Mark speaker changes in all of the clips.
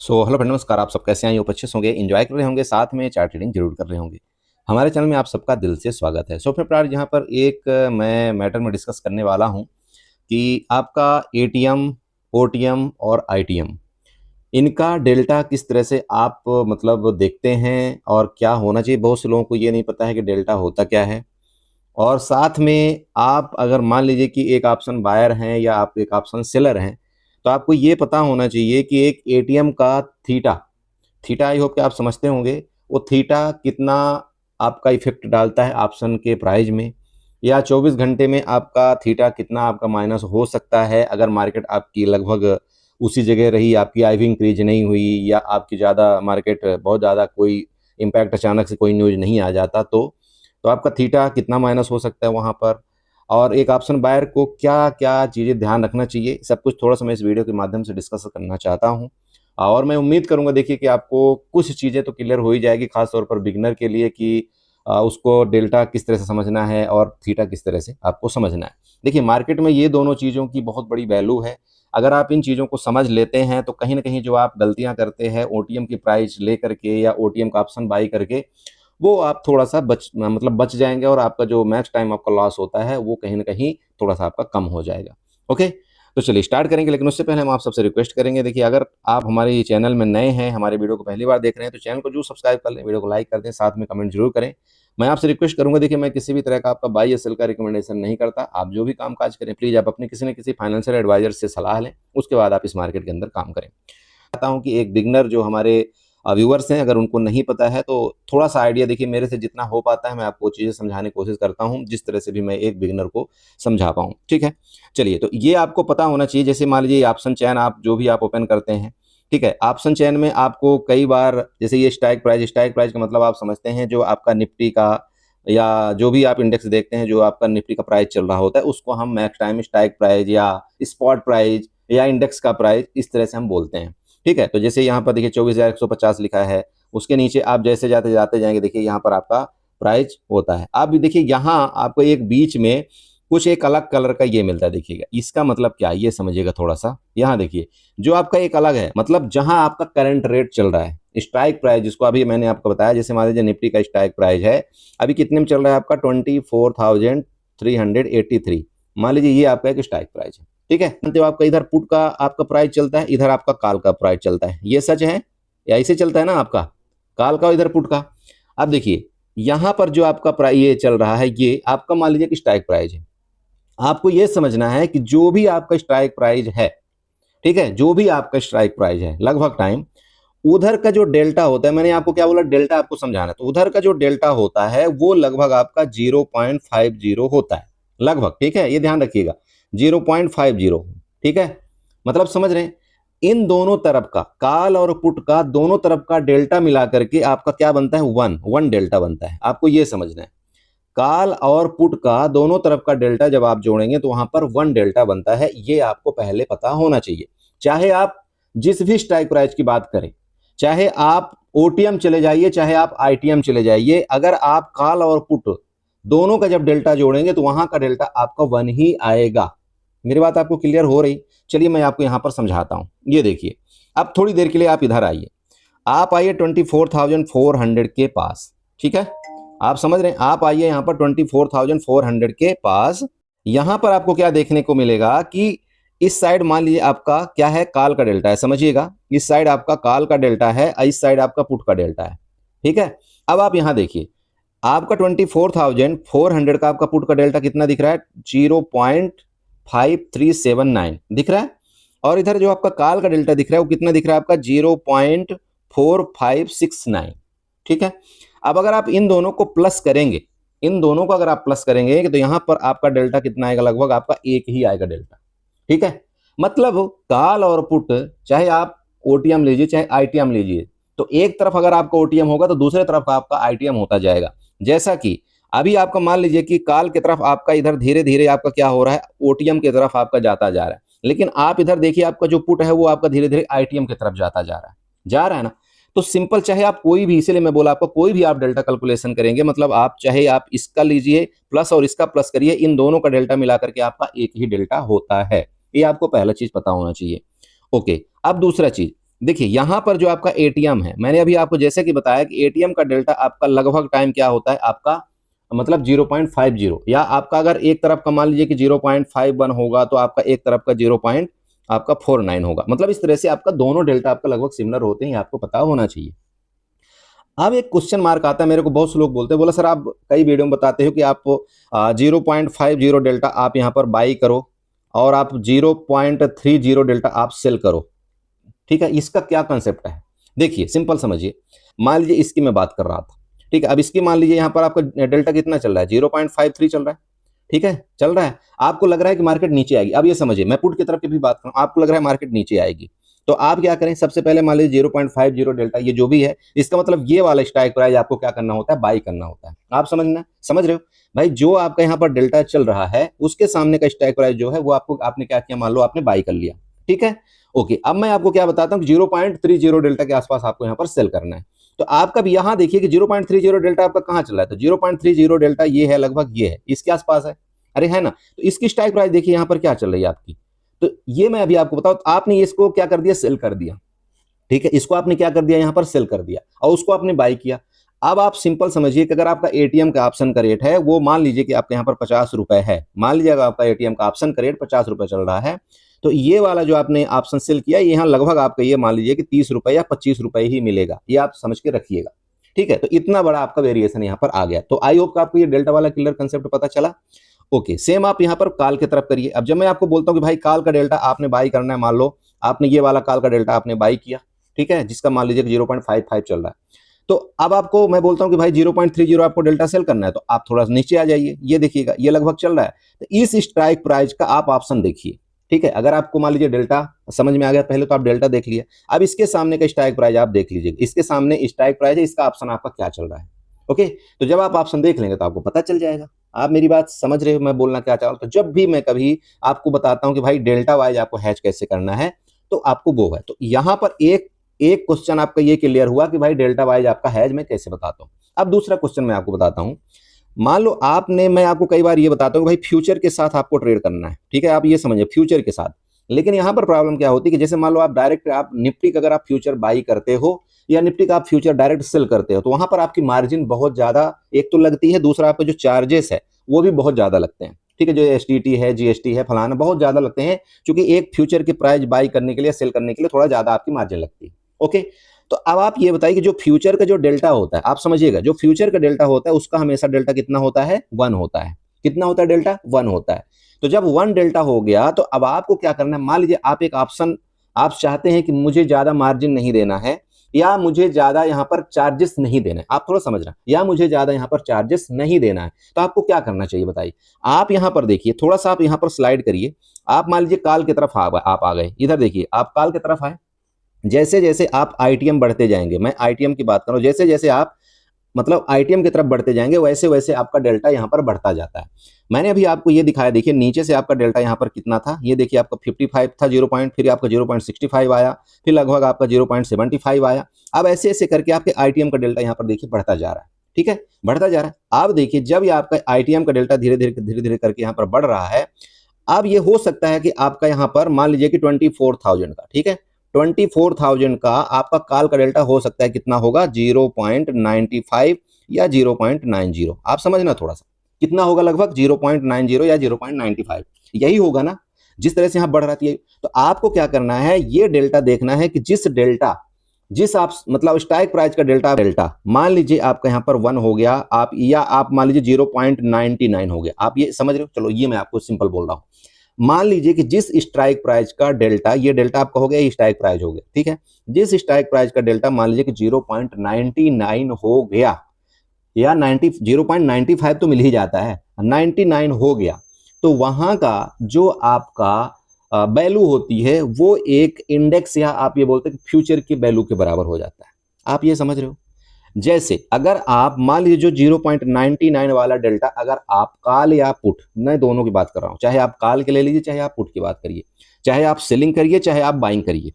Speaker 1: Hello friend, नमस्कार। आप सब कैसे हैं? अच्छे से होंगे, एंजॉय कर रहे होंगे, साथ में चार्ट रीडिंग जरूर कर रहे होंगे। हमारे चैनल में आप सबका दिल से स्वागत है। फ्रेंड, यहाँ पर एक मैं मैटर में डिस्कस करने वाला हूँ कि आपका एटीएम, ओटीएम और आईटीएम, इनका डेल्टा किस तरह से आप मतलब देखते हैं और क्या होना चाहिए। बहुत से लोगों को ये नहीं पता है कि डेल्टा होता क्या है। और साथ में आप अगर मान लीजिए कि एक ऑप्शन बायर हैं या आप एक ऑप्शन सेलर हैं, तो आपको ये पता होना चाहिए कि एक एटीएम का थीटा थीटा आई होप कि आप समझते होंगे, वो थीटा कितना आपका इफेक्ट डालता है ऑप्शन के प्राइस में, या 24 घंटे में आपका थीटा कितना आपका माइनस हो सकता है अगर मार्केट आपकी लगभग उसी जगह रही, आपकी आईवी इंक्रीज नहीं हुई, या आपकी ज़्यादा मार्केट बहुत ज़्यादा कोई इम्पैक्ट अचानक से कोई न्यूज नहीं आ जाता, तो आपका थीटा कितना माइनस हो सकता है वहाँ पर। और एक ऑप्शन बायर को क्या क्या चीज़ें ध्यान रखना चाहिए, सब कुछ थोड़ा सा मैं इस वीडियो के माध्यम से डिस्कस करना चाहता हूँ। और मैं उम्मीद करूंगा देखिए कि आपको कुछ चीज़ें तो क्लियर हो ही जाएगी, खास तौर पर बिगनर के लिए, कि उसको डेल्टा किस तरह से समझना है और थीटा किस तरह से आपको समझना है। देखिए, मार्केट में ये दोनों चीज़ों की बहुत बड़ी वैल्यू है। अगर आप इन चीज़ों को समझ लेते हैं तो कहीं ना कहीं जो आप गलतियां करते हैं ओटीएम की प्राइस लेकर के या ओटीएम का ऑप्शन बाई करके, वो आप थोड़ा सा बच जाएंगे, और आपका जो मैक्स टाइम आपका लॉस होता है वो कहीं ना कहीं थोड़ा सा आपका कम हो जाएगा। ओके, तो चलिए स्टार्ट करेंगे। लेकिन उससे पहले हम आप सबसे रिक्वेस्ट करेंगे, देखिए अगर आप हमारे चैनल में नए हैं, हमारे वीडियो को पहली बार देख रहे हैं, तो चैनल को जरूर सब्सक्राइब कर लें, वीडियो को लाइक कर दें, साथ में कमेंट जरूर करें। मैं आपसे रिक्वेस्ट करूंगा, देखिए मैं किसी भी तरह का आपका बाई या सेल का रिकमेंडेशन नहीं करता। आप जो भी काम काज करें, प्लीज आप अपने किसी न किसी फाइनेंशियल एडवाइजर से सलाह लें, उसके बाद आप इस मार्केट के अंदर काम करें। चाहता हूँ कि एक बिगनर जो हमारे व्यूअर्स हैं, अगर उनको नहीं पता है तो थोड़ा सा आइडिया, देखिए मेरे से जितना हो पाता है मैं आपको चीज़ें समझाने की कोशिश करता हूँ, जिस तरह से भी मैं एक बिगनर को समझा पाऊँ। ठीक है, चलिए, तो ये आपको पता होना चाहिए। जैसे मान लीजिए ऑप्शन चैन आप जो भी आप ओपन करते हैं, ठीक है, ऑप्शन चैन में आपको कई बार, जैसे ये स्ट्राइक प्राइस का मतलब आप समझते हैं जो आपका निफ्टी का या जो भी आप इंडेक्स देखते हैं, जो आपका निफ्टी का प्राइस चल रहा होता है, उसको हम मैक्स टाइम स्ट्राइक प्राइस या स्पॉट प्राइस या इंडेक्स का प्राइस, इस तरह से हम बोलते हैं। ठीक है, तो जैसे यहाँ पर देखिए 24,150 लिखा है, उसके नीचे आप जैसे जाते जाते जाएंगे, देखिए यहाँ पर आपका प्राइस होता है। अब देखिए यहाँ आपको एक बीच में कुछ एक अलग कलर का ये मिलता है, देखिएगा इसका मतलब क्या है ये समझिएगा थोड़ा सा। यहाँ देखिए जो आपका एक अलग है, मतलब जहां आपका करंट रेट चल रहा है, स्ट्राइक प्राइस जिसको अभी मैंने आपको बताया, जैसे मान लीजिए निफ्टी का स्ट्राइक प्राइस है अभी कितने में चल रहा है आपका 24,383। मान लीजिए ये आपका एक स्ट्राइक प्राइस है। ठीक है, तो आपका इधर पुट का आपका प्राइस चलता है, इधर आपका कॉल का प्राइस चलता है। ये सच है या ऐसे चलता है ना, आपका कॉल का इधर पुट का। अब देखिए यहां पर जो आपका प्राइस ये चल रहा है, ये आपका मान लीजिए कि स्ट्राइक प्राइस है। आपको ये समझना है कि जो भी आपका स्ट्राइक प्राइस है, ठीक है, जो भी आपका स्ट्राइक प्राइस है लगभग टाइम, उधर का जो डेल्टा होता है, मैंने आपको क्या बोला, डेल्टा आपको समझाना है, तो उधर का जो डेल्टा होता है वो लगभग आपका 0.50 होता है लगभग। ठीक है, ये ध्यान रखिएगा 0.50। ठीक है, मतलब समझ रहे हैं, इन दोनों तरफ का कॉल और पुट का दोनों तरफ का डेल्टा मिला करके आपका क्या बनता है, वन डेल्टा बनता है। आपको ये समझना है, कॉल और पुट का दोनों तरफ का डेल्टा जब आप जोड़ेंगे तो वहां पर वन डेल्टा बनता है। ये आपको पहले पता होना चाहिए। चाहे आप जिस भी स्ट्राइक प्राइस की बात करें, चाहे आप ओटीएम चले जाइए, चाहे आप आईटीएम चले जाइए, अगर आप कॉल और पुट दोनों का जब डेल्टा जोड़ेंगे तो वहां का डेल्टा आपका वन ही आएगा। मेरी बात आपको क्लियर हो रही? चलिए मैं आपको यहां पर समझाता हूं। ये देखिए, अब थोड़ी देर के लिए आप इधर आइए, आप आइए 24,400 के पास। ठीक है, आप समझ रहे हैं, आप आइए यहां पर 24,400 के पास। यहां पर आपको क्या देखने को मिलेगा कि इस साइड मान लीजिए आपका क्या है, कॉल का डेल्टा है, समझिएगा इस साइड आपका कॉल का डेल्टा है, इस साइड आपका पुट का डेल्टा है। ठीक है, अब आप यहां देखिए, आपका 24,400 का आपका पुट का डेल्टा कितना दिख रहा है, 0.5379 दिख रहा है, और इधर जो आपका कॉल का डेल्टा दिख रहा है वो कितना दिख रहा है आपका 0.4569। ठीक है, अब अगर आप इन दोनों को प्लस करेंगे, इन दोनों को अगर आप प्लस करेंगे तो यहां पर आपका डेल्टा कितना आएगा, लगभग आपका एक ही आएगा डेल्टा। ठीक है, मतलब कॉल और पुट चाहे आप ओटीएम लीजिए चाहे आईटीएम लीजिए, तो एक तरफ अगर आपका ओटीएम होगा तो दूसरे तरफ आपका आईटीएम होता जाएगा। जैसा कि अभी आपका मान लीजिए कि कॉल की तरफ आपका इधर धीरे धीरे आपका क्या हो रहा है, ओटीएम की तरफ आपका जाता जा रहा है, लेकिन आप इधर देखिए आपका जो पुट है वो आपका धीरे धीरे आईटीएम की तरफ जाता जा रहा है ना। तो सिंपल, चाहे आप कोई भी, इसीलिए मैं बोला आपको, कोई भी आप डेल्टा कैलकुलेशन करेंगे, मतलब आप चाहे आप इसका लीजिए प्लस और इसका प्लस करिए, इन दोनों का डेल्टा मिला करके आपका एक ही डेल्टा होता है। ये आपको पहला चीज पता होना चाहिए। ओके, अब दूसरा चीज, देखिए यहाँ पर जो आपका एटीएम है, मैंने अभी आपको जैसे कि बताया कि एटीएम का डेल्टा आपका लगभग टाइम क्या होता है आपका, मतलब 0.50, या आपका अगर एक तरफ का मान लीजिए कि 0.51 होगा तो आपका एक तरफ का 0.49 होगा। मतलब इस तरह से आपका दोनों डेल्टा आपका लगभग सिमिलर होते हैं, आपको पता होना चाहिए। अब एक क्वेश्चन मार्क आता है, मेरे को बहुत से लोग बोलते हैं, बोला सर आप कई वीडियो में बताते हो कि आप 0.50 डेल्टा आप यहाँ पर बाई करो और आप 0.30 डेल्टा आप सेल करो। ठीक है, इसका क्या कंसेप्ट है? देखिए सिंपल समझिए, मान लीजिए इसकी मैं बात कर रहा था, ठीक है, अब इसकी मान लीजिए यहाँ पर आपका डेल्टा कितना चल रहा है, 0.53 चल रहा है, ठीक है, चल रहा है। आपको लग रहा है कि मार्केट नीचे आएगी। अब ये समझिए, मैं पुट की तरफ की भी बात करूं, आपको लग रहा है मार्केट नीचे आएगी, तो आप क्या करें, सबसे पहले मान लीजिए 0.50 डेल्टा ये जो भी है, इसका मतलब ये वाला स्ट्राइक प्राइस आपको क्या करना होता है, बाई करना होता है। आप समझ रहे हो भाई, जो आपका यहाँ पर डेल्टा चल रहा है उसके सामने का स्ट्राइक प्राइस जो है वो आपको, आपने क्या किया, मान लो आपने बाई कर लिया, ठीक है, ओके। अब मैं आपको क्या बताता हूँ, 0.30 डेल्टा के आसपास आपको यहाँ पर सेल करना है। तो आपका भी यहाँ देखिए कि 0.30 डेल्टा आपका कहाँ चल रहा है, तो 0.30 डेल्टा ये है, लगभग ये है, इसके आसपास है, अरे है ना। तो इसकी स्ट्राइक प्राइस देखिए यहाँ पर क्या चल रही है आपकी, तो ये मैं अभी आपको बताऊं, तो आपने इसको क्या कर दिया, सेल कर दिया, ठीक है, इसको आपने क्या कर दिया, यहाँ पर सेल कर दिया और उसको आपने बाई किया। अब आप सिंपल समझिए कि अगर आपका एटीएम का ऑप्शन का रेट है वो मान लीजिए कि आपके यहाँ पर 50 रुपए है, मान लीजिए अगर आपका एटीएम का ऑप्शन का रेट 50 रुपए चल रहा है, तो ये वाला जो आपने ऑप्शन सेल किया यहाँ लगभग आपका ये मान लीजिए कि 30 रुपए या 25 रुपए ही मिलेगा, ये आप समझ के रखिएगा, ठीक है। तो इतना बड़ा आपका वेरिएशन यहाँ पर आ गया। तो आई होप आपको ये डेल्टा वाला क्लियर कंसेप्ट पता चला। ओके, सेम आप यहाँ पर काल की तरफ करिए। अब जब मैं आपको बोलता हूँ कि भाई काल का डेल्टा आपने बाई करना है, मान लो आपने ये वाला काल का डेल्टा आपने बाई किया, ठीक है, जिसका मान लीजिए 0.55 चल रहा है, तो अब आपको मैं बोलता हूं कि भाई 0.30 आपको डेल्टा सेल करना है, तो आप थोड़ा नीचे आ जाइए, ये देखिएगा ये लगभग चल रहा है, तो इस स्ट्राइक प्राइस का आप ऑप्शन देखिए, ठीक है। अगर आपको मान लीजिए डेल्टा समझ में आ गया, पहले तो आप डेल्टा देख लिए, अब इसके सामने का स्ट्राइक प्राइस आप देख लीजिए, इसके सामने स्ट्राइक प्राइस है, इसका ऑप्शन आपका क्या चल रहा है, ओके। तो जब आप ऑप्शन देख लेंगे तो आपको पता चल जाएगा। आप मेरी बात समझ रहे हो मैं बोलना क्या चाह रहा हूं? तो जब भी मैं कभी आपको बताता हूं कि भाई डेल्टा वाइज आपको हैच कैसे करना है, तो आपको वो है, तो यहां पर एक एक क्वेश्चन आपका ये क्लियर हुआ कि भाई डेल्टा वाइज आपका हैज मैं कैसे बताता हूं। अब दूसरा क्वेश्चन मैं आपको बताता हूं, मान लो आपने, मैं आपको कई बार ये बताता हूं कि भाई फ्यूचर के साथ आपको ट्रेड करना है, ठीक है, आप ये समझिए फ्यूचर के साथ। लेकिन यहां पर प्रॉब्लम क्या होती है कि जैसे मान लो आप डायरेक्ट आप निफ्टी का अगर आप फ्यूचर बाई करते हो या निफ्टी का आप फ्यूचर डायरेक्ट सेल करते हो, तो वहां पर आपकी मार्जिन बहुत ज्यादा एक तो लगती है, दूसरा आपका जो चार्जेस है वो भी बहुत ज्यादा लगते हैं, ठीक है, जो एसटीटी है, जीएसटी है, फलाना बहुत ज्यादा लगते हैं, क्योंकि एक फ्यूचर की प्राइस बाई करने के लिए, सेल करने के लिए थोड़ा ज्यादा आपकी मार्जिन लगती है, ओके। तो अब आप ये बताइए कि जो फ्यूचर का जो डेल्टा होता है, आप समझिएगा, जो फ्यूचर का डेल्टा होता है उसका हमेशा डेल्टा कितना होता है, 1 होता है। कितना होता है डेल्टा, 1 होता है। तो जब 1 डेल्टा हो गया तो अब आपको क्या करना है, मान लीजिए आप एक ऑप्शन आप चाहते हैं कि मुझे ज्यादा मार्जिन नहीं देना है, या मुझे ज्यादा यहाँ पर चार्जेस नहीं देना है, आप थोड़ा समझ रहे हैं, या मुझे ज्यादा यहाँ पर चार्जेस नहीं देना है, तो आपको क्या करना चाहिए बताइए। आप यहाँ पर देखिए, थोड़ा सा आप यहाँ पर स्लाइड करिए, आप मान लीजिए काल की तरफ आप आ गए, इधर देखिए आप काल की तरफ आए, जैसे जैसे आप आईटीएम बढ़ते जाएंगे, मैं आईटीएम की बात करूं, जैसे जैसे आप मतलब आईटीएम की तरफ बढ़ते जाएंगे वैसे वैसे आपका डेल्टा यहाँ पर बढ़ता जाता है। मैंने अभी आपको ये दिखाया, देखिए नीचे से आपका डेल्टा यहाँ पर कितना था, ये देखिए आपका 55 था 0 पॉइंट, फिर आपका 0.65 आया, फिर लगभग आपका 0.75 आया। अब ऐसे ऐसे करके आपके आईटीएम का डेल्टा यहाँ पर देखिए बढ़ता जा रहा है, ठीक है, बढ़ता जा रहा है। अब देखिए जब ये आपका आईटीएम का डेल्टा धीरे धीरे करके यहाँ पर बढ़ रहा है, अब ये हो सकता है कि आपका यहाँ पर मान लीजिए कि 24,000 का, ठीक है, 24,000 का आपका काल का डेल्टा हो सकता है कितना होगा, 0.95 या 0.90। आप समझना थोड़ा सा, कितना होगा, लगभग 0.90 या 0.95, यही होगा ना, जिस तरह से यहाँ बढ़ रही है। तो आपको क्या करना है, ये डेल्टा देखना है कि जिस आप मतलब स्ट्राइक प्राइस का डेल्टा मान लीजिए आपका यहाँ पर 1 हो गया, आप या आप मान लीजिए 0.99 हो गया, आप ये समझ रहे हो। चलो ये मैं आपको सिंपल बोल रहा हूँ, मान लीजिए कि जिस स्ट्राइक प्राइस का डेल्टा, ये डेल्टा आपका हो गया, ये स्ट्राइक प्राइस हो गया, ठीक है, जिस स्ट्राइक प्राइस का डेल्टा मान लीजिए कि 0.99 हो गया, या 0.95 तो मिल ही जाता है, 99 हो गया, तो वहां का जो आपका वैल्यू होती है वो एक इंडेक्स, या आप ये बोलते हैं फ्यूचर की वैल्यू के बराबर हो जाता है। आप ये समझ रहे हो। जैसे अगर आप मान लीजिए जो 0.99 वाला डेल्टा, अगर आप काल या पुट, मैं दोनों की बात कर रहा हूं, चाहे आप काल के ले लीजिए, चाहे आप पुट की बात करिए, चाहे आप सेलिंग करिए, चाहे आप बाइंग करिए,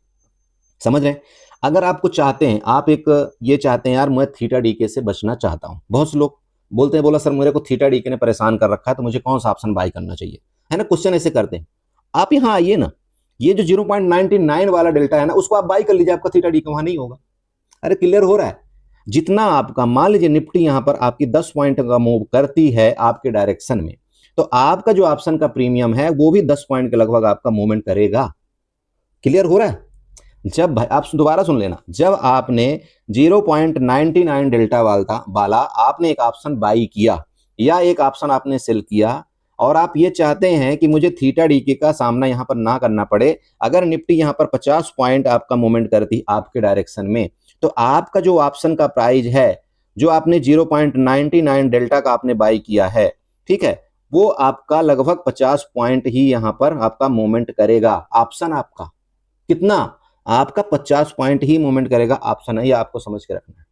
Speaker 1: समझ रहे हैं। अगर आपको चाहते हैं, आप एक ये चाहते हैं यार मैं थीटा डीके से बचना चाहता हूं, बहुत से लोग बोलते हैं, बोला सर मेरे को थीटा डीके ने परेशान कर रखा है, तो मुझे कौन सा ऑप्शन बाई करना चाहिए, है ना, क्वेश्चन ऐसे करते हैं। आप यहाँ आइए ना, ये जो 0.99 वाला डेल्टा है ना, उसको आप बाई कर लीजिए, आपका थीटा डी का वहां नहीं होगा। अरे क्लियर हो रहा है? जितना आपका, मान लीजिए निफ्टी यहां पर आपकी 10 पॉइंट का मूव करती है आपके डायरेक्शन में, तो आपका जो ऑप्शन का प्रीमियम है वो भी 10 पॉइंट के लगभग आपका मूवमेंट करेगा। क्लियर हो रहा है? जब भाई आप दोबारा सुन लेना, जब आपने 0.99 डेल्टा वाला आपने एक ऑप्शन बाई किया या एक ऑप्शन आपने सेल किया, और आप ये चाहते हैं कि मुझे थीटा डीके का सामना यहां पर ना करना पड़े, अगर निफ्टी यहां पर 50 पॉइंट आपका मूवमेंट करती आपके डायरेक्शन में, तो आपका जो ऑप्शन का प्राइस है, जो आपने 0.99 डेल्टा का आपने बाई किया है, ठीक है, वो आपका लगभग 50 पॉइंट ही यहां पर आपका मूवमेंट करेगा। ऑप्शन आपका कितना? आपका 50 पॉइंट ही मूवमेंट करेगा, ऑप्शन है, ये आपको समझ के रखना है।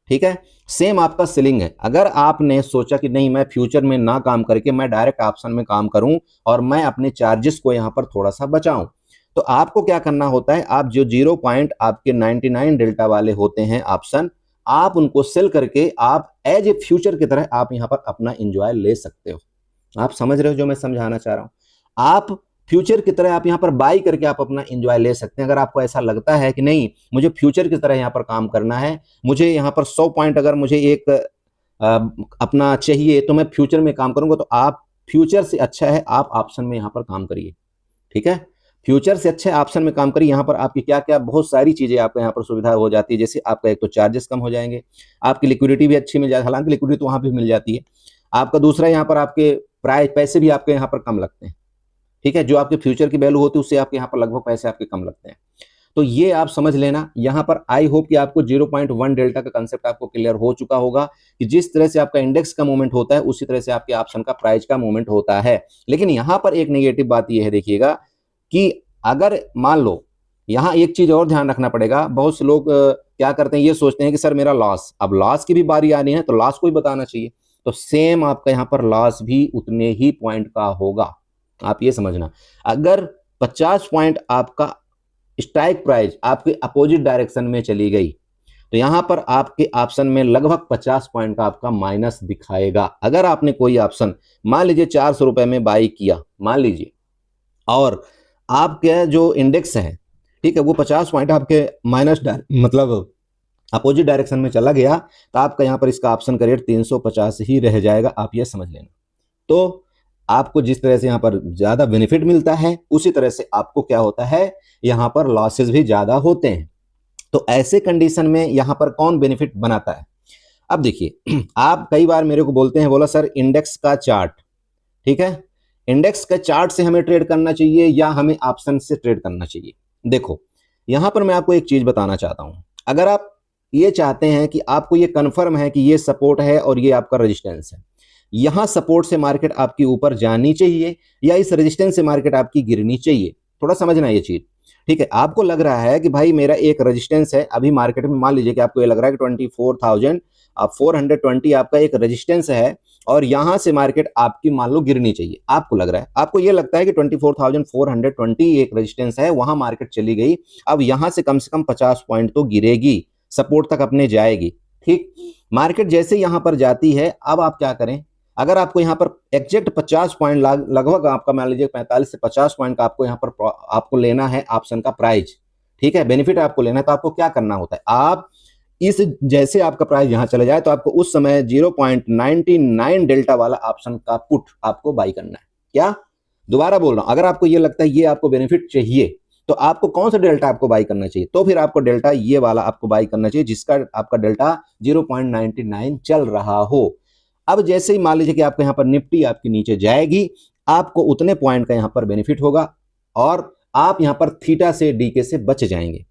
Speaker 1: ठीक है, सेम आपका सेलिंग है। अगर आपने सोचा कि नहीं मैं फ्यूचर में ना काम करके मैं डायरेक्ट ऑप्शन में काम करूं और मैं अपने चार्जेस को यहां पर थोड़ा सा बचाऊं, तो आपको क्या करना होता है, आप जो 0 पॉइंट आपके 99 डेल्टा वाले होते हैं ऑप्शन, आप उनको सेल करके आप एज ए फ्यूचर की तरह आप यहां पर अपना एंजॉय ले सकते हो। आप समझ रहे हो जो मैं समझाना चाह रहा हूं? आप फ्यूचर की तरह आप यहां पर बाई करके आप अपना एंजॉय ले सकते हैं। अगर आपको ऐसा लगता है कि नहीं मुझे फ्यूचर की तरह यहां पर काम करना है, मुझे यहां पर 100 पॉइंट अगर मुझे एक अपना चाहिए तो मैं फ्यूचर में काम करूंगा, तो आप फ्यूचर से अच्छा है आप ऑप्शन में यहां पर काम करिए। ठीक है, फ्यूचर से अच्छे ऑप्शन में काम करिए। यहाँ पर आपकी क्या क्या बहुत सारी चीजें आपको यहाँ पर सुविधा हो जाती है, जैसे आपका एक तो चार्जेस कम हो जाएंगे, आपकी लिक्विडिटी भी अच्छी मिल जाती है, हालांकि लिक्विडिटी तो वहां भी मिल जाती है आपका। दूसरा यहाँ पर आपके प्राइस पैसे भी आपके यहाँ पर कम लगते हैं। ठीक है, जो आपके फ्यूचर की वैल्यू होती है उससे आपके यहाँ पर लगभग पैसे आपके कम लगते हैं। तो ये आप समझ लेना। यहाँ पर आई होप कि आपको 0.1 डेल्टा का कंसेप्ट आपको क्लियर हो चुका होगा कि जिस तरह से आपका इंडेक्स का मूवमेंट होता है उसी तरह से आपके ऑप्शन का प्राइस का मूवमेंट होता है। लेकिन यहाँ पर एक नेगेटिव बात यह है, देखिएगा कि अगर मान लो, यहाँ एक चीज और ध्यान रखना पड़ेगा, बहुत से लोग क्या करते हैं, ये सोचते हैं कि सर मेरा लॉस, अब लॉस की भी बारी आनी है तो लॉस को ही बताना चाहिए, तो सेम आपका यहाँ पर लॉस भी उतने ही पॉइंट का होगा। आप ये समझना, अगर 50 पॉइंट आपका स्ट्राइक प्राइस आपके अपोजिट डायरेक्शन में चली गई, तो यहां पर आपके ऑप्शन में लगभग 50 पॉइंट का आपका माइनस दिखाएगा। अगर आपने कोई ऑप्शन मान लीजिए 400 रुपए में बाई किया मान लीजिए, और आपके जो इंडेक्स है, ठीक है, वो 50 पॉइंट आपके माइनस मतलब अपोजिट डायरेक्शन में चला गया, तो आपका यहां पर इसका ऑप्शन का रेट 350 ही रह जाएगा। आप ये समझ लेना। तो आपको जिस तरह से यहाँ पर ज्यादा बेनिफिट मिलता है, उसी तरह से आपको क्या होता है, यहाँ पर लॉसेस भी ज्यादा होते हैं। तो ऐसे कंडीशन में यहाँ पर कौन बेनिफिट बनाता है? अब देखिए, आप कई बार मेरे को बोलते हैं, बोला सर इंडेक्स का चार्ट, ठीक है, इंडेक्स का चार्ट से हमें ट्रेड करना चाहिए या हमें ऑप्शन से ट्रेड करना चाहिए? देखो, यहां पर मैं आपको एक चीज बताना चाहता हूं। अगर आप ये चाहते हैं कि आपको ये कंफर्म है कि ये सपोर्ट है और ये आपका रेजिस्टेंस है, यहां सपोर्ट से मार्केट आपकी ऊपर जानी चाहिए या इस रेजिस्टेंस से मार्केट आपकी गिरनी चाहिए, थोड़ा समझना ये चीज। ठीक है, आपको लग रहा है कि भाई मेरा एक रेजिस्टेंस है अभी मार्केट में, मान लीजिए कि आपको ये लग रहा है कि 24,420 आपका एक रेजिस्टेंस है और यहां से मार्केट आपकी मान लो गिरनी चाहिए। आपको लग रहा है, आपको ये लगता है कि 24,420 एक रेजिस्टेंस है, वहां मार्केट चली गई, अब यहां से कम 50 पॉइंट तो गिरेगी, सपोर्ट तक अपने जाएगी। ठीक, मार्केट जैसे यहां पर जाती है, अब आप क्या करें, अगर आपको यहाँ पर एग्जैक्ट 50 पॉइंट लगभग आपका मान लीजिए 45 से 50 पॉइंट का आपको यहाँ पर आपको लेना है ऑप्शन का प्राइस, ठीक है, बेनिफिट आपको लेना है, तो आपको क्या करना होता है, आप इस जैसे आपका प्राइस यहां चले जाए तो आपको उस समय 0.99 डेल्टा वाला ऑप्शन का पुट आपको बाई करना है। क्या, दोबारा बोल रहा हूं, अगर आपको ये लगता है ये आपको बेनिफिट चाहिए, तो आपको कौन सा डेल्टा आपको बाई करना चाहिए, तो फिर आपको डेल्टा ये वाला आपको बाई करना चाहिए जिसका आपका डेल्टा 0.99 चल रहा हो। अब जैसे ही मान लीजिए कि आपको यहाँ पर निफ्टी आपकी नीचे जाएगी, आपको उतने पॉइंट का यहाँ पर बेनिफिट होगा और आप यहाँ पर थीटा से डीके से बच जाएंगे।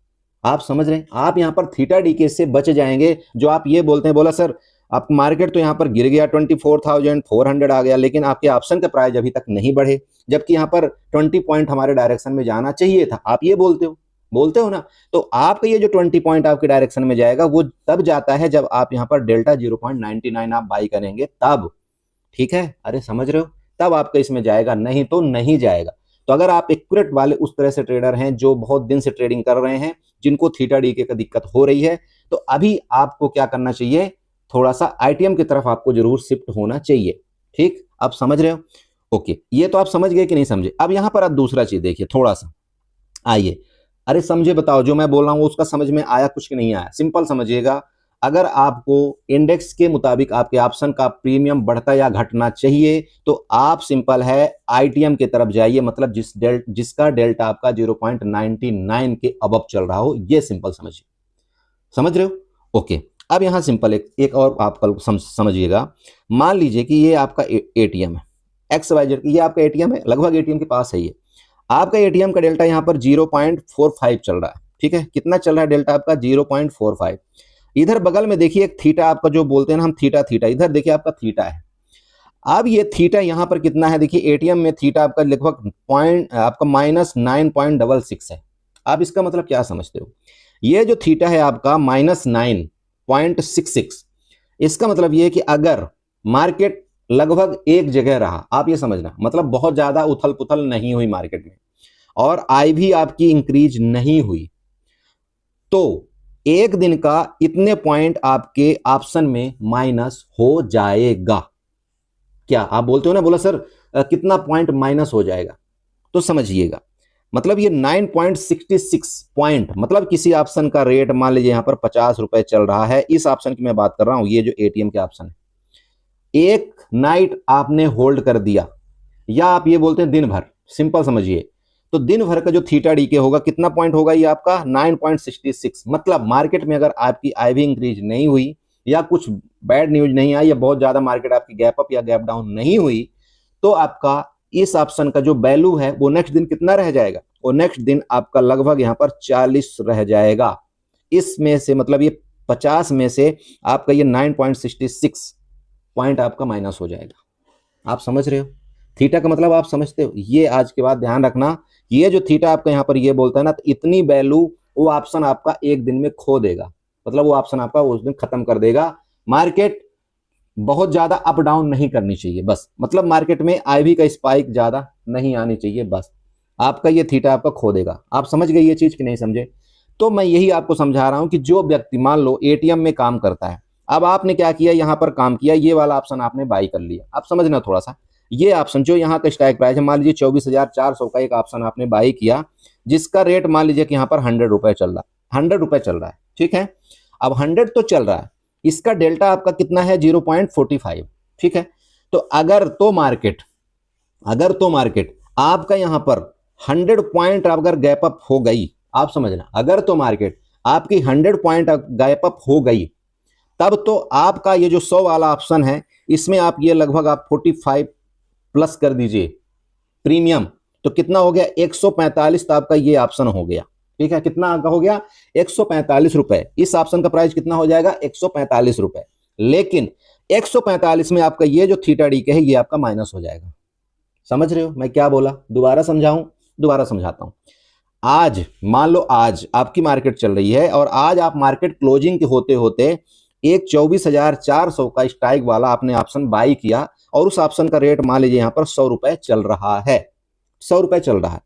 Speaker 1: आप समझ रहे हैं, आप यहाँ पर थीटा डीके से बच जाएंगे। जो आप ये बोलते हैं, बोला सर आप मार्केट तो यहाँ पर गिर गया 24,400 आ गया, लेकिन आपके ऑप्शन का प्राइस अभी तक नहीं बढ़े, जबकि यहाँ पर 20 पॉइंट हमारे डायरेक्शन में जाना चाहिए था, आप ये बोलते हो ना। तो आपका ये जो 20 पॉइंट आपके डायरेक्शन में जाएगा वो तब जाता है जब आप यहाँ पर डेल्टा 0.99 आप बाई करेंगे तब। ठीक है, अरे समझ रहे हो, तब आपका इसमें जाएगा, नहीं तो नहीं जाएगा। तो अगर आप एक्यूरेट वाले उस तरह से ट्रेडर हैं जो बहुत दिन से ट्रेडिंग कर रहे हैं, जिनको थीटा डीके का दिक्कत हो रही है, तो अभी आपको क्या करना चाहिए, थोड़ा सा आईटीएम की तरफ आपको जरूर शिफ्ट होना चाहिए। ठीक, आप समझ रहे हो? ओके, ये तो आप समझ गए कि नहीं समझे? अब यहां पर आप दूसरा चीज देखिए थोड़ा सा, आइए, अरे समझे, बताओ जो मैं बोल रहा हूँ उसका समझ में आया कुछ कि नहीं आया? सिंपल समझिएगा, अगर आपको इंडेक्स के मुताबिक आपके ऑप्शन का प्रीमियम बढ़ता या घटना चाहिए तो आप सिंपल है आईटीएम की तरफ जाइए, मतलब जिसका डेल्टा आपका 0.99 के अबव चल रहा हो, ये सिंपल समझिए। समझ रहे हो? ओके। अब यहां सिंपल एक और आप कल समझिएगा। मान लीजिए कि ये आपका एटीएम है, एक्स वाई जेड, ये आपका एटीएम है, लगभग एटीएम के पास है ये आपका एटीएम का डेल्टा यहां पर 0.45 चल रहा है। ठीक है, कितना चल रहा है डेल्टा आपका? 0.45। इधर बगल में देखिए एक थीटा आपका, जो बोलते हैं ना हम थीटा, थीटा इधर देखिए आपका थीटा है। अब ये थीटा यहां पर कितना है? देखिए एटीएम में थीटा आपका लगभग पॉइंट आपका -9.66 है। आप इसका मतलब क्या समझते हो? ये जो थीटा है आपका -9.66, इसका मतलब ये कि अगर मार्केट लगभग एक जगह रहा, आप ये समझना, मतलब बहुत ज्यादा उथल पुथल नहीं हुई मार्केट में और आई भी आपकी इंक्रीज नहीं हुई, तो एक दिन का इतने पॉइंट आपके ऑप्शन में माइनस हो जाएगा। क्या आप बोलते हो ना, बोला सर कितना पॉइंट माइनस हो जाएगा? तो समझिएगा, मतलब ये 9.66 पॉइंट, मतलब किसी ऑप्शन का रेट मान लीजिए यहां पर 50 रुपए चल रहा है, इस ऑप्शन की मैं बात कर रहा हूं, ये जो एटीएम के ऑप्शन है, एक नाइट आपने होल्ड कर दिया, या आप ये बोलते हैं दिन भर, सिंपल समझिए, तो दिन भर का जो थीटा डी के होगा कितना पॉइंट होगा? ये आपका 9.66। मतलब मार्केट में अगर आपकी आईवी इंक्रीज नहीं हुई या कुछ बैड न्यूज नहीं आई या बहुत ज्यादा मार्केट आपकी गैप अप या गैप डाउन नहीं हुई, तो आपका इस ऑप्शन का जो वैल्यू है वो नेक्स्ट दिन कितना रह जाएगा? वो नेक्स्ट दिन आपका लगभग यहां पर 40 रह जाएगा। इसमें से मतलब ये 50 में से आपका ये 9.66 पॉइंट आपका माइनस हो जाएगा। आप समझ रहे हो? थीटा का मतलब आप समझते हो? ये आज के बाद ध्यान रखना, ये जो थीटा आपका यहाँ पर ये बोलता है ना, तो इतनी वैल्यू वो ऑप्शन आपका एक दिन में खो देगा, मतलब वो ऑप्शन आपका उस दिन खत्म कर देगा। मार्केट बहुत ज्यादा अप डाउन नहीं करनी चाहिए बस, मतलब मार्केट में आईवी का स्पाइक ज्यादा नहीं आनी चाहिए बस, आपका ये थीटा आपका खो देगा। आप समझ गए ये चीज कि नहीं समझे? तो मैं यही आपको समझा रहा हूं कि जो व्यक्ति मान लो एटीएम में काम करता है, अब आपने क्या किया, यहां पर काम किया, ये वाला ऑप्शन आपने बाई कर लिया। आप समझना थोड़ा सा, ये ऑप्शन जो यहाँ का स्ट्राइक प्राइस है, मान लीजिए 24,400 का एक ऑप्शन आपने बाई किया, जिसका रेट मान लीजिए कि यहाँ पर 100 रुपए चल रहा है, 100 रुपए चल रहा है। ठीक है, अब 100 तो चल रहा है, इसका डेल्टा आपका कितना है? 0.45। ठीक है, तो अगर तो मार्केट आपका यहां पर 100 पॉइंट अगर गैप अप हो गई, आप समझना, अगर तो मार्केट आपकी 100 पॉइंट गैप अप हो गई, तब तो आपका ये जो 100 वाला ऑप्शन है, इसमें आप ये लगभग आप 45 प्लस कर दीजिए प्रीमियम, तो कितना हो गया? 145। तो आपका ये ऑप्शन हो गया। ठीक है, कितना आपका हो गया? 145 रुपए। इस ऑप्शन का प्राइस कितना हो जाएगा? 145 रुपए। लेकिन 145 में आपका ये जो थीटा डी के है ये आपका माइनस हो जाएगा। समझ रहे हो मैं क्या बोला? दोबारा समझाऊं? दोबारा समझाता हूं। आज मान लो आज आपकी मार्केट चल रही है और आज आप मार्केट क्लोजिंग के होते होते एक 24,400 का स्ट्राइक वाला आपने ऑप्शन बाई किया और उस ऑप्शन का रेट मान लीजिए यहां पर 100 रुपए चल रहा है, 100 रुपए चल रहा है।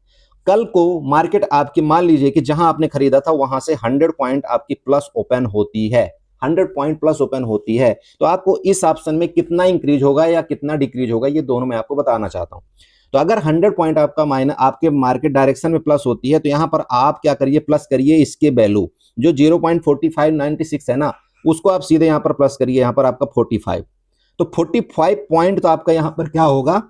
Speaker 1: कल को मार्केट आपकी मान लीजिए कि जहां आपने खरीदा था वहां से 100 पॉइंट आपकी प्लस ओपन होती है, 100 पॉइंट प्लस ओपन होती है, तो आपको इस ऑप्शन में कितना इंक्रीज होगा या कितना डिक्रीज होगा, ये दोनों मैं आपको बताना चाहता हूं। तो अगर 100 पॉइंट आपका माइनस आपके मार्केट डायरेक्शन में प्लस होती है, तो यहां पर आप क्या करिए, प्लस करिए इसके वैल्यू जो 0.4596 है ना, उसको आप सीधे यहां पर प्लस करिए, यहां पर आपका 45। तो 45 पॉइंट तो आपका यहां पर क्या होगा,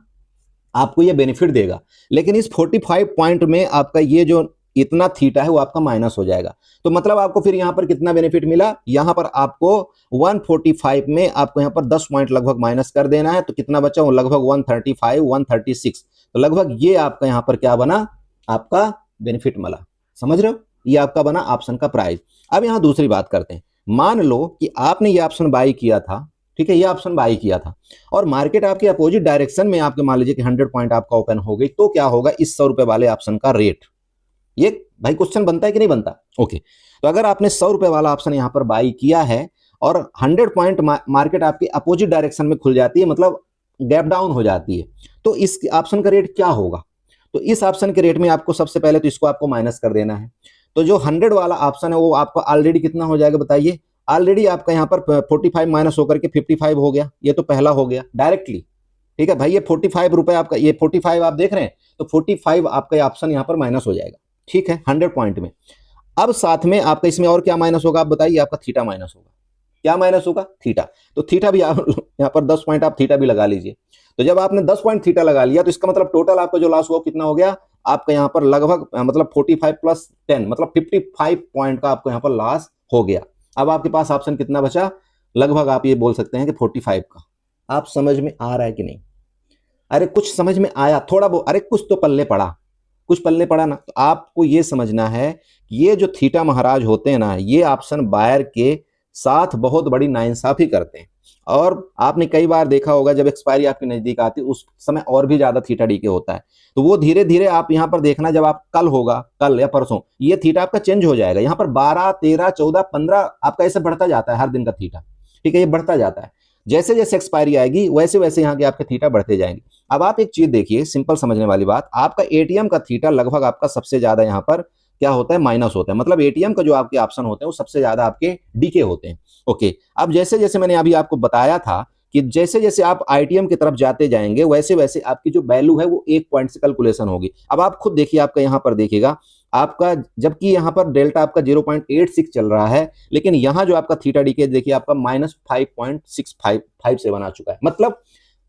Speaker 1: आपको ये बेनिफिट देगा। लेकिन इस 45 पॉइंट में आपका ये जो इतना थीटा है वो आपका माइनस हो जाएगा। तो मतलब आपको फिर यहां पर कितना बेनिफिट मिला? यहां पर आपको 145 में आपको यहां पर 10 पॉइंट लगभग माइनस कर देना है, तो कितना बचा? वो लगभग 135 136। तो लगभग ये आपका यहां पर क्या बना? आपका बेनिफिट मिला। समझ रहे हो? ये आपका बना ऑप्शन का प्राइस। अब यहां दूसरी बात करते हैं। मान लो कि आपने ये ऑप्शन बाई किया था, ठीक है, ये ऑप्शन बाई किया था और मार्केट आपके अपोजिट डायरेक्शन में आपके मान लीजिए कि 100 पॉइंट आपका ओपन हो गई, तो क्या होगा इस 100 रुपए वाले ऑप्शन का रेट? ये भाई क्वेश्चन बनता है कि नहीं बनता? ओके, तो अगर आपने 100 रुपए वाला ऑप्शन यहां पर बाई किया है और 100 पॉइंट मार्केट आपकी अपोजिट डायरेक्शन में खुल जाती है, मतलब गैप डाउन हो जाती है, तो इस ऑप्शन का रेट क्या होगा? तो इस ऑप्शन के रेट में आपको सबसे पहले तो इसको आपको माइनस कर देना है। तो जो 100 वाला ऑप्शन है वो आपका ऑलरेडी कितना हो जाएगा बताइए? ऑलरेडी आपका यहाँ पर 45 माइनस होकर के 55 हो गया, ये तो पहला हो गया डायरेक्टली। ठीक है भाई, ये 45 रुपए आपका, ये 45 आप देख रहे हैं, तो 45 आपका ऑप्शन यहाँ पर माइनस हो जाएगा। ठीक है, 100 पॉइंट में। अब साथ में आपका इसमें और क्या माइनस होगा आप बताइए, आपका थीटा माइनस होगा। क्या माइनस होगा? थीटा। तो थीटा भी आप यहाँ पर 10 पॉइंट आप थीटा भी लगा लीजिए। तो जब आपने 10 पॉइंट थीटा लगा लिया तो इसका मतलब टोटल आपका जो लॉस हुआ कितना हो गया आपका यहाँ पर लगभग मतलब 45 प्लस 10 मतलब 55 पॉइंट का आपको यहाँ पर लॉस हो गया। अब आपके पास ऑप्शन कितना बचा? लगभग आप ये बोल सकते हैं कि 45 का। आप समझ में आ रहा है कि नहीं? अरे कुछ समझ में आया थोड़ा बहुत, अरे कुछ तो पल्ले पड़ा, कुछ पल्ले पड़ा ना। तो आपको ये समझना है कि ये जो थीटा महाराज होते हैं ना, ये ऑप्शन बायर के साथ बहुत बड़ी नाइंसाफी करते हैं। और आपने कई बार देखा होगा जब एक्सपायरी आपके नजदीक आती है उस समय और भी ज्यादा थीटा डीके होता है। तो वो धीरे धीरे आप यहाँ पर देखना, जब आप कल होगा, कल या परसों, ये थीटा आपका चेंज हो जाएगा। यहाँ पर 12, 13, 14, 15 आपका ऐसे बढ़ता जाता है हर दिन का थीटा। ठीक है, ये बढ़ता जाता है। जैसे जैसे एक्सपायरी आएगी वैसे वैसे यहाँ के आपके थीटा बढ़ते जाएंगे। अब आप एक चीज देखिए, सिंपल समझने वाली बात, आपका एटीएम का थीटा लगभग आपका सबसे ज्यादा यहाँ पर क्या होता है? माइनस होता है। मतलब एटीएम का जो आपके ऑप्शन होते हैं वो सबसे ज्यादा आपके डीके होते हैं। ओके, अब जैसे जैसे मैंने अभी आपको बताया था कि जैसे जैसे आप आईटीएम की तरफ जाते जाएंगे वैसे वैसे आपकी जो वैल्यू है वो एक पॉइंट से कैलकुलेशन होगी। अब आप खुद देखिए, आपका यहाँ पर देखिएगा आपका, जबकि यहाँ पर डेल्टा आपका 0.86 चल रहा है, लेकिन यहाँ जो आपका थीटा डीके देखिए आपका -5.657 आ चुका है। मतलब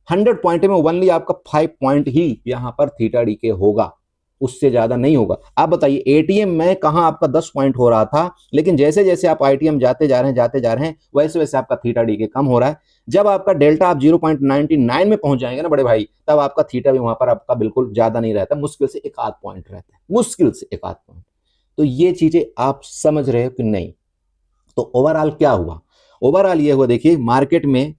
Speaker 1: 100 पॉइंट में ओनली आपका 5 पॉइंट ही यहाँ पर थीटा डीके होगा, उससे ज्यादा नहीं होगा। आप बताइए एटीएम में कहां आपका 10 पॉइंट हो रहा था, लेकिन जैसे जैसे आप आईटीएम जाते जा रहे हैं वैसे वैसे आपका थीटा डीके कम हो रहा है। जब आपका डेल्टा आप 0.99 में पहुंच जाएंगे ना बड़े भाई, तब आपका थीटा भी वहां पर आपका बिल्कुल ज्यादा नहीं रहता, मुश्किल से एक आध पॉइंट रहता है, मुश्किल से एक आध पॉइंट। तो ये चीजें आप समझ रहे हो कि नहीं? तो ओवरऑल क्या हुआ? ओवरऑल ये हुआ, देखिए मार्केट में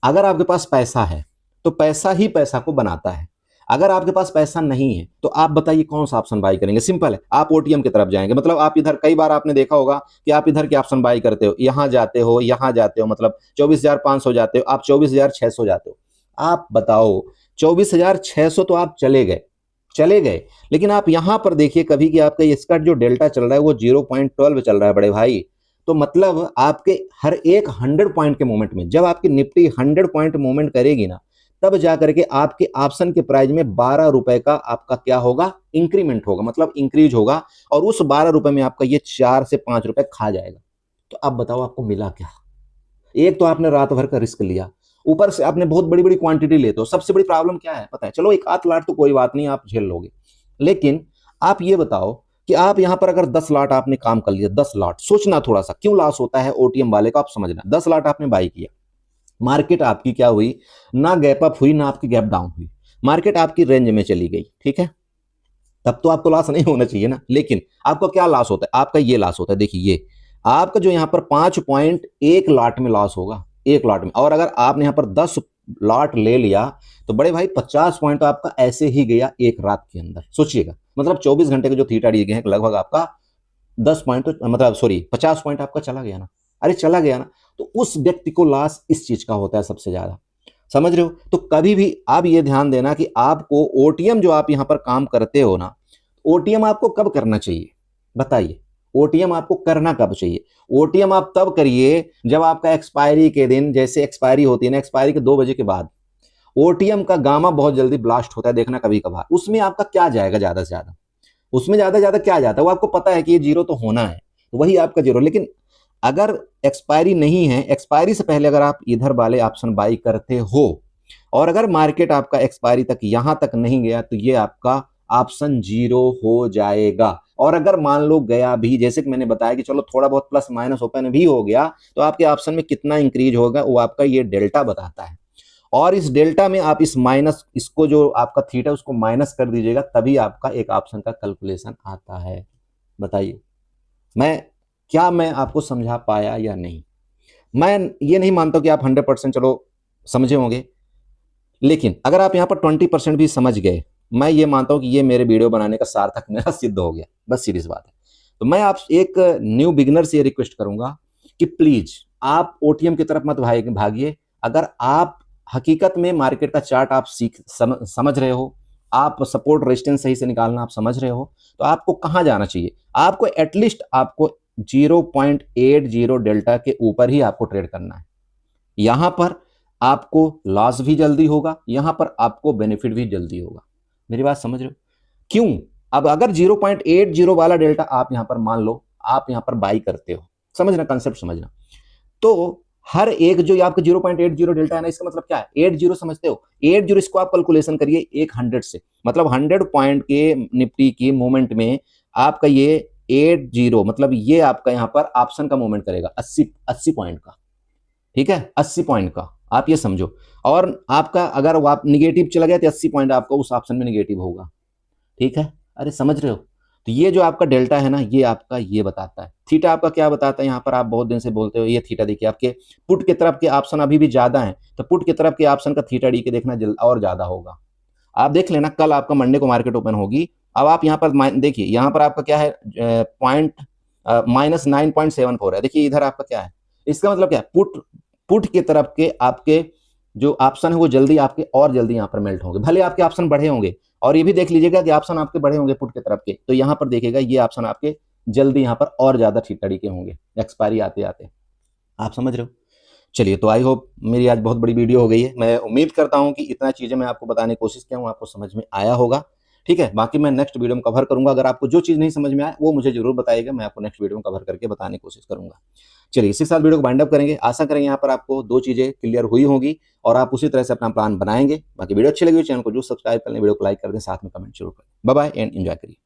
Speaker 1: अगर आपके पास पैसा है तो पैसा ही पैसा को बनाता है। अगर आपके पास पैसा नहीं है तो आप बताइए कौन सा ऑप्शन बाई करेंगे? सिंपल है, आप ओटीएम की तरफ जाएंगे। मतलब आप इधर, कई बार आपने देखा होगा कि आप इधर के ऑप्शन बाई करते हो, यहां जाते हो, यहां जाते हो, मतलब 24,500 जाते हो, आप 24,600 जाते हो। आप बताओ 24,600 तो आप चले गए, चले गए, लेकिन आप यहां पर देखिए कभी कि आपका इसका जो डेल्टा चल रहा है वो 0.12 चल रहा है बड़े भाई। तो मतलब आपके हर एक 100 पॉइंट के मोमेंट में, जब आपकी निफ्टी 100 पॉइंट मूवमेंट करेगी ना, तब जाकर के आपके ऑप्शन के प्राइस में 12 रुपए का आपका क्या होगा? इंक्रीमेंट होगा, मतलब इंक्रीज होगा। और उस 12 रुपए में आपका ये 4 से 5 रुपए खा जाएगा। तो अब बताओ आपको मिला क्या? एक तो आपने रात भर का रिस्क लिया, ऊपर से आपने बहुत बड़ी बड़ी क्वांटिटी लेते हो। सबसे बड़ी प्रॉब्लम क्या है पता है? चलो एक आध लाट तो कोई बात नहीं, आप झेल लोगे, लेकिन आप ये बताओ कि आप यहां पर अगर 10 लाट आपने काम कर लिया, 10 लाट, सोचना थोड़ा सा क्यों लॉस होता है ओटीएम वाले का, आप समझना। 10 लाट आपने बाई किया, मार्केट आपकी क्या हुई? ना गैप अप हुई ना आपकी गैप डाउन हुई, मार्केट आपकी रेंज में चली गई। ठीक है, तब तो आपको लॉस नहीं होना चाहिए ना। लेकिन आपको क्या लॉस होता है? आपका ये लॉस होता है, देखिए ये आपका जो यहाँ पर 5.1 लॉट में लॉस होगा, एक लॉट में। और अगर आपने यहाँ पर 10 लॉट ले लिया तो बड़े भाई 50 पॉइंट तो आपका ऐसे ही गया एक रात के अंदर। सोचिएगा, मतलब 24 घंटे के जो थीटा डी गए हैं लगभग आपका 10 पॉइंट तो मतलब सॉरी 50 पॉइंट आपका चला गया ना। अरे चला गया ना, तो उस व्यक्ति को लॉस इस चीज का होता है सबसे ज्यादा। समझ रहे हो? तो कभी भी आप ये ध्यान देना कि आपको ओटीएम जो आप यहां पर काम करते हो ना, ओटीएम आपको कब करना चाहिए बताइए? ओटीएम आपको करना कब चाहिए? ओटीएम आप तब करिए जब आपका एक्सपायरी के दिन, जैसे एक्सपायरी होती है ना, एक्सपायरी के 2 बजे के बाद ओटीएम का गामा बहुत जल्दी ब्लास्ट होता है, देखना कभी कभार। उसमें आपका क्या जाएगा ज्यादा से ज्यादा? उसमें ज्यादा ज्यादा क्या जाता है? वो आपको पता है कि ये जीरो तो होना है, तो वही आपका जीरो। लेकिन अगर एक्सपायरी नहीं है, एक्सपायरी से पहले अगर आप इधर वाले ऑप्शन बाई करते हो और अगर मार्केट आपका एक्सपायरी तक यहां तक नहीं गया तो ये आपका ऑप्शन जीरो हो जाएगा। और अगर मान लो गया भी, जैसे कि मैंने बताया कि चलो थोड़ा बहुत प्लस माइनस ओपन भी हो गया, तो आपके ऑप्शन में कितना इंक्रीज होगा वो आपका ये डेल्टा बताता है। और इस डेल्टा में आप इस माइनस, इसको जो आपका थीटा उसको माइनस कर दीजिएगा, तभी आपका एक ऑप्शन का कैलकुलेशन आता है। बताइए मैं आपको समझा पाया या नहीं? मैं ये नहीं मानता कि आप 100% चलो समझे होंगे, लेकिन अगर आप यहाँ पर 20% भी समझ गए, मैं ये मानता हूँ कि ये मेरे वीडियो बनाने का सार्थक मेरा सिद्ध हो गया। बस सीरीज बात है। तो मैं आप एक न्यू बिगिनर से ये रिक्वेस्ट करूंगा कि प्लीज आप ओटीएम की तरफ मत भागिए। अगर आप हकीकत में मार्केट का चार्ट आप समझ रहे हो, आप सपोर्ट रेजिस्टेंस सही से निकालना आप समझ रहे हो, तो आपको कहां जाना चाहिए? आपको एटलीस्ट आपको 0.80 डेल्टा के ऊपर ही आपको ट्रेड करना है। यहां पर आपको लॉस भी जल्दी होगा, यहां पर आपको बेनिफिट भी जल्दी होगा। मेरी बात समझ रहे हो? क्यों? अब अगर 0.80 वाला डेल्टा आप यहां पर मान लो आप यहां पर बाई करते हो, समझना कंसेप्ट समझना, तो हर एक जो आपका 0.80 डेल्टा है ना, इसका मतलब क्या है, 80 समझते हो, 80 इसको आप कैलकुलेशन करिए एक 100 से, मतलब 100 पॉइंट के निफ्टी की मूवमेंट में आपका ये 80 मतलब ये आपका यहां पर ऑप्शन का मूवमेंट करेगा 80 पॉइंट का, ठीक है, 80 पॉइंट का, आप ये समझो। और आपका अगर आप निगेटिव चला गया तो 80 पॉइंट आपका उस ऑप्शन में निगेटिव होगा, ठीक है, अरे समझ रहे हो। तो ये जो आपका डेल्टा है ना, ये आपका ये बताता है। थीटा आपका क्या बताता है, यहाँ पर आप बहुत दिन से बोलते हो, ये थीटा देखिए आपके पुट की तरफ के ऑप्शन अभी भी ज्यादा है, तो पुट की तरफ के ऑप्शन का थीटा डी के देखना और ज्यादा होगा। आप देख लेना, कल आपका मंडे को मार्केट ओपन होगी। अब आप यहाँ पर देखिए, यहाँ पर आपका क्या है, पॉइंट -9.74 है, देखिए इधर आपका क्या है, इसका मतलब क्या है, पुट की तरफ के आपके जो ऑप्शन है वो जल्दी आपके और जल्दी यहाँ पर मेल्ट होंगे, भले आपके ऑप्शन बढ़े होंगे। और ये भी देख लीजिएगा कि ऑप्शन आपके बढ़े होंगे पुट की तरफ के, तो यहाँ पर देखिएगा ये ऑप्शन आपके जल्दी यहाँ पर और ज्यादा ठीक तरीके होंगे एक्सपायरी आते आते, आप समझ रहे हो। चलिए, तो आई होप मेरी आज बहुत बड़ी वीडियो हो गई है, मैं उम्मीद करता हूँ कि इतना चीजें मैं आपको बताने की कोशिश किया हूँ, आपको समझ में आया होगा, ठीक है। बाकी मैं नेक्स्ट वीडियो में कवर करूंगा, अगर आपको जो चीज नहीं समझ में आए वो मुझे जरूर बताइएगा, मैं आपको नेक्स्ट वीडियो में कवर करके बताने की कोशिश करूंगा। चलिए, इसी के साथ वीडियो को वाइंड अप करेंगे, आशा करेंगे यहाँ पर आपको दो चीजें क्लियर हुई होंगी और आप उसी तरह से अपना प्लान बनाएंगे। बाकी वीडियो अच्छी लगी, चैनल को जो सब्सक्राइब कर लें, वीडियो को लाइक कर दें, साथ में कमेंट जरूर करें। बाय बाय एंड एंजॉय करिए।